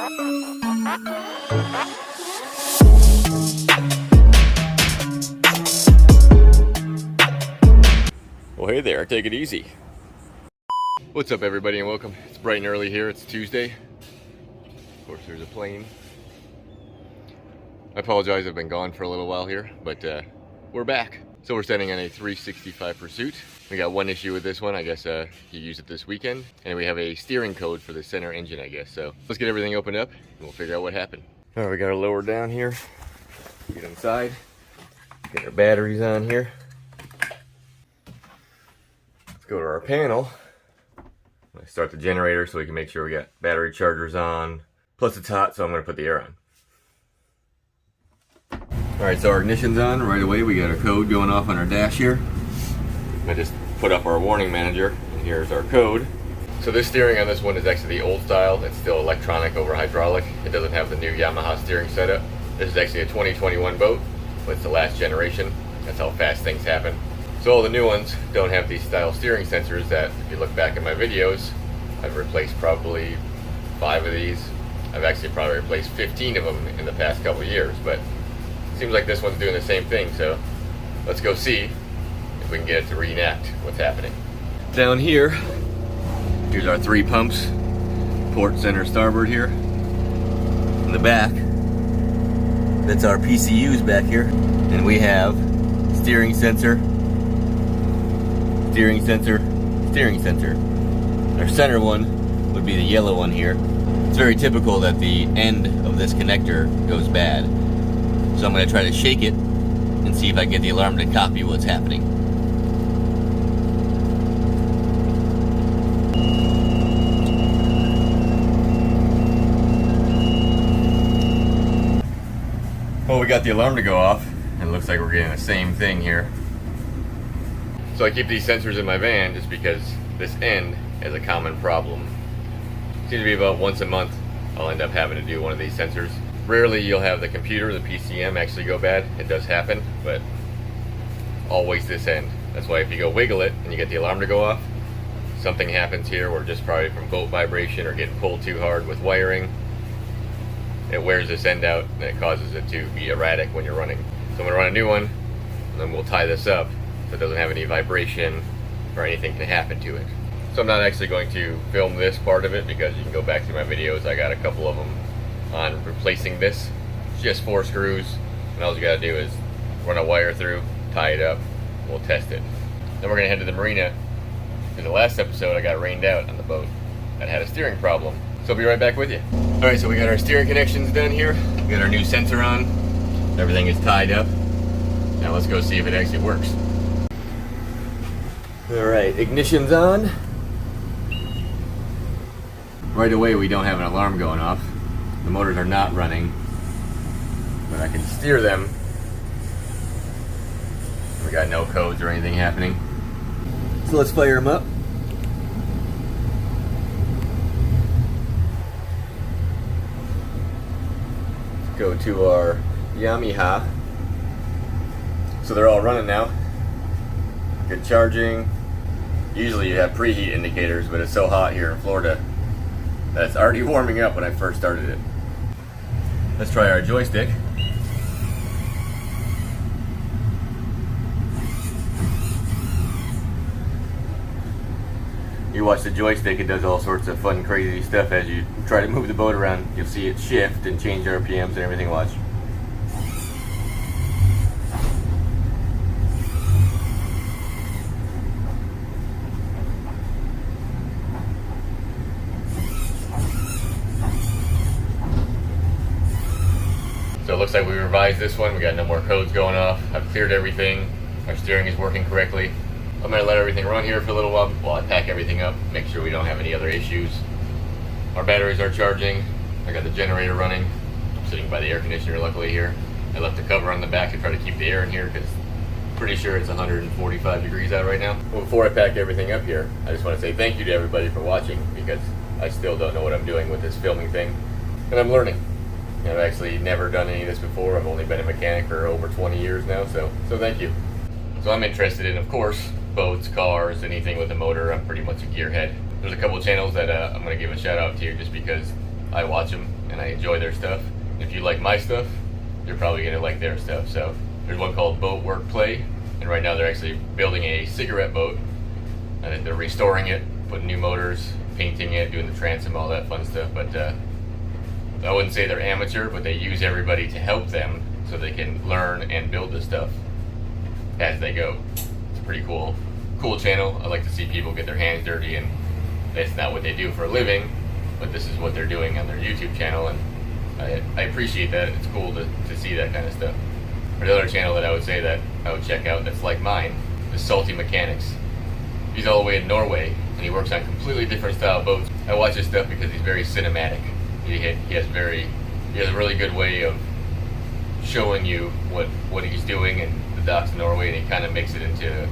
Well, hey there, take it easy. What's up, everybody, and welcome. It's bright and early here. It's Tuesday. Of course, there's a plane. I apologize, I've been gone for a little while here, but we're back. So we're standing on a 365 Pursuit. We got one issue with this one. I guess you used it this weekend. And we have a steering code for the center engine, I guess. So let's get everything opened up and we'll figure out what happened. All right, we got to lower down here. Get inside. Get our batteries on here. Let's go to our panel. Let's start the generator so we can make sure we got battery chargers on. Plus it's hot, so I'm going to put the air on. Alright, so our ignition's on. Right away we got a code going off on our dash here. I just put up our warning manager, and here's our code. So this steering on this one is actually the old style. It's still electronic over hydraulic. It doesn't have the new Yamaha steering setup. This is actually a 2021 boat, but it's the last generation. That's how fast things happen. So all the new ones don't have these style steering sensors that, if you look back at my videos, I've replaced probably 5 of these. I've actually probably replaced 15 of them in the past couple of years, but seems like this one's doing the same thing, so let's go see if we can get it to reenact what's happening. Down here, here's our 3 pumps, port, center, starboard here. In the back, that's our PCUs back here, and we have steering sensor, steering sensor, steering sensor. Our center one would be the yellow one here. It's very typical that the end of this connector goes bad. So I'm going to try to shake it and see if I can get the alarm to copy what's happening. Well, we got the alarm to go off, and it looks like we're getting the same thing here. So I keep these sensors in my van just because this end is a common problem. Seems to be about once a month I'll end up having to do one of these sensors. Rarely you'll have the computer, the PCM, actually go bad. It does happen, but always this end. That's why if you go wiggle it and you get the alarm to go off, something happens here, or just probably from boat vibration or getting pulled too hard with wiring. It wears this end out and it causes it to be erratic when you're running. So I'm gonna run a new one, and then we'll tie this up so it doesn't have any vibration or anything can happen to it. So I'm not actually going to film this part of it because you can go back through my videos. I got a couple of them on replacing this. It's just 4 screws, and all you gotta do is run a wire through, tie it up, we'll test it. Then we're gonna head to the marina. In the last episode I got rained out on the boat that had a steering problem, so I'll be right back with you. Alright, so we got our steering connections done here. We got our new sensor on. Everything is tied up. Now let's go see if it actually works. Alright, ignition's on. Right away we don't have an alarm going off. The motors are not running, but I can steer them. We got no codes or anything happening. So let's fire them up. Go to our Yamaha. So they're all running now. Good charging. Usually you have preheat indicators, but it's so hot here in Florida that it's already warming up when I first started it. Let's try our joystick. You watch the joystick, it does all sorts of fun, crazy stuff as you try to move the boat around. You'll see it shift and change RPMs and everything. Watch. So it looks like we revised this one. We got no more codes going off. I've cleared everything. Our steering is working correctly. I'm gonna let everything run here for a little while I pack everything up, make sure we don't have any other issues. Our batteries are charging. I got the generator running. I'm sitting by the air conditioner luckily here. I left the cover on the back to try to keep the air in here because I'm pretty sure it's 145 degrees out right now. Well, before I pack everything up here, I just want to say thank you to everybody for watching because I still don't know what I'm doing with this filming thing, and I'm learning. I've actually never done any of this before. I've only been a mechanic for over 20 years now, so thank you. So I'm interested in, of course, boats, cars, anything with a motor. I'm pretty much a gearhead. There's a couple of channels that I'm going to give a shout out to just because I watch them and I enjoy their stuff. If you like my stuff, you're probably gonna like their stuff. So there's one called Boat Work Play, and right now they're actually building a cigarette boat, and they're restoring it, putting new motors, painting it, doing the transom, all that fun stuff. But I wouldn't say they're amateur, but they use everybody to help them so they can learn and build this stuff as they go. It's a pretty cool channel. I like to see people get their hands dirty, and that's not what they do for a living, but this is what they're doing on their YouTube channel, and I appreciate that. It's cool to see that kind of stuff. Another channel that I would say that I would check out that's like mine is Salty Mechanics. He's all the way in Norway, and he works on completely different style boats. I watch his stuff because he's very cinematic. He has a really good way of showing you what he's doing in the docks of Norway, and he kind of makes it into,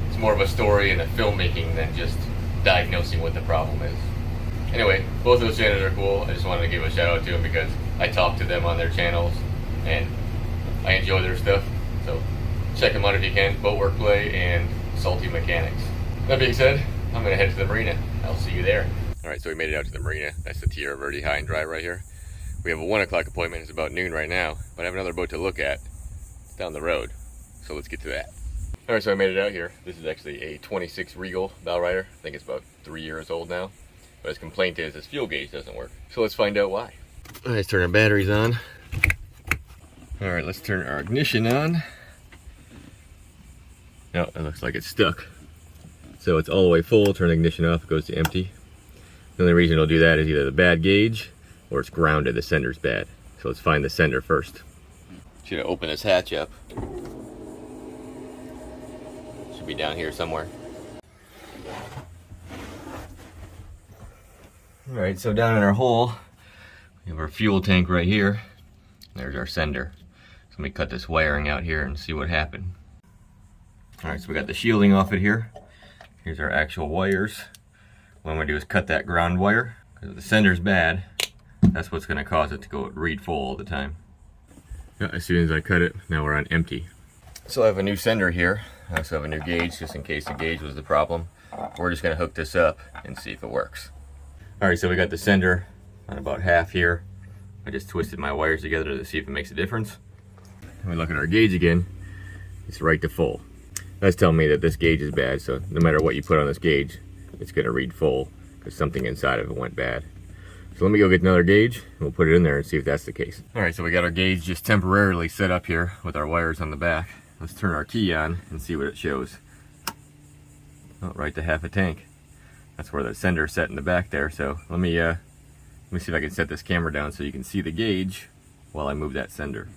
it's more of a story and a filmmaking than just diagnosing what the problem is. Anyway, both those channels are cool. I just wanted to give a shout out to them because I talk to them on their channels and I enjoy their stuff. So check them out if you can. Boat Work Play and Salty Mechanics. That being said, I'm gonna head to the marina. I'll see you there. All right, so we made it out to the marina. That's the Tierra Verde High and Dry right here. We have a 1 o'clock appointment. It's about noon right now, but I have another boat to look at. It's down the road, so let's get to that. All right, so I made it out here. This is actually a 26 Regal bow rider. I think it's about 3 years old now. But his complaint is his fuel gauge doesn't work. So let's find out why. All right, let's turn our batteries on. All right, let's turn our ignition on. No, it looks like it's stuck. So it's all the way full, turn the ignition off, it goes to empty. The only reason it'll do that is either the bad gauge or it's grounded, the sender's bad. So let's find the sender first. Should have opened this hatch up. Should be down here somewhere. Alright, so down in our hole, we have our fuel tank right here. There's our sender. So let me cut this wiring out here and see what happened. Alright, so we got the shielding off it here. Here's our actual wires. What I'm going to do is cut that ground wire. Because if the sender's bad, that's what's going to cause it to go read full all the time. Yeah, as soon as I cut it, now we're on empty. So I have a new sender here. I also have a new gauge, just in case the gauge was the problem. We're just going to hook this up and see if it works. Alright, so we got the sender on about half here. I just twisted my wires together to see if it makes a difference. And we look at our gauge again, it's right to full. That's telling me that this gauge is bad, so no matter what you put on this gauge, it's going to read full because something inside of it went bad. So let me go get another gauge, and we'll put it in there and see if that's the case. Alright, so we got our gauge just temporarily set up here with our wires on the back. Let's turn our key on and see what it shows. Oh, right to half a tank. That's where the sender's set in the back there. So let me see if I can set this camera down so you can see the gauge while I move that sender.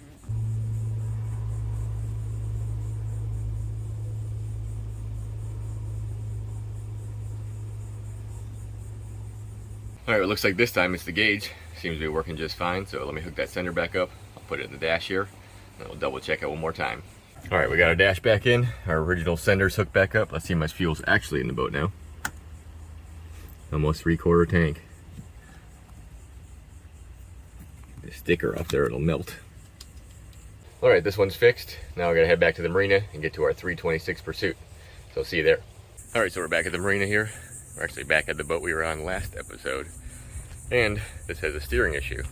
Alright, it looks like this time it's the gauge. Seems to be working just fine. So let me hook that sender back up. I'll put it in the dash here, and we'll double check it one more time. Alright, we got our dash back in. Our original sender's hooked back up. Let's see how much fuel's actually in the boat now. Almost 3/4 tank. The sticker off there, it'll melt. Alright, this one's fixed. Now we're gonna head back to the marina and get to our 326 pursuit. So see you there. Alright, so we're back at the marina here. We're actually back at the boat we were on last episode. And this has a steering issue.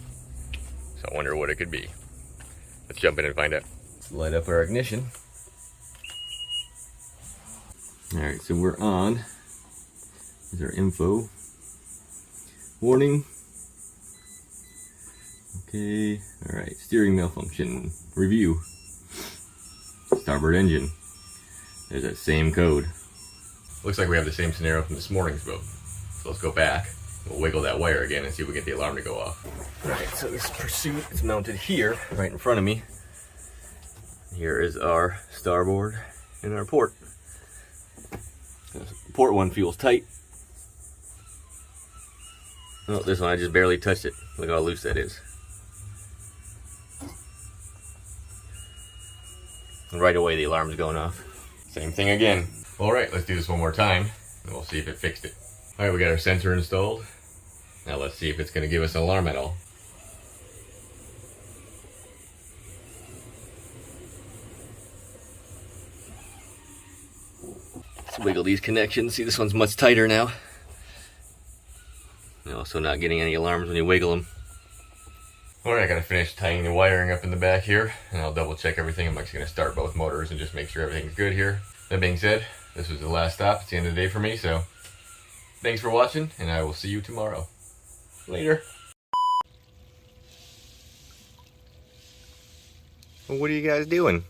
So I wonder what it could be. Let's jump in and find out. Let's light up our ignition. Alright, so we're on. Here's our info. Warning. Okay, alright, steering malfunction. Review. Starboard engine. There's that same code. Looks like we have the same scenario from this morning's boat. So let's go back. We'll wiggle that wire again and see if we get the alarm to go off. Alright, so this pursuit is mounted here, right in front of me. Here is our starboard and our port. The port one feels tight. Oh, this one I just barely touched it. Look how loose that is. And right away the alarm's going off. Same thing again. Alright, let's do this one more time and we'll see if it fixed it. Alright, we got our sensor installed. Now let's see if it's going to give us an alarm at all. Let's wiggle these connections. See, this one's much tighter now. You're also not getting any alarms when you wiggle them. Alright, I gotta finish tying the wiring up in the back here, and I'll double check everything. I'm just gonna start both motors and just make sure everything's good here. That being said, this was the last stop. It's the end of the day for me, so thanks for watching, and I will see you tomorrow. Later. What are you guys doing?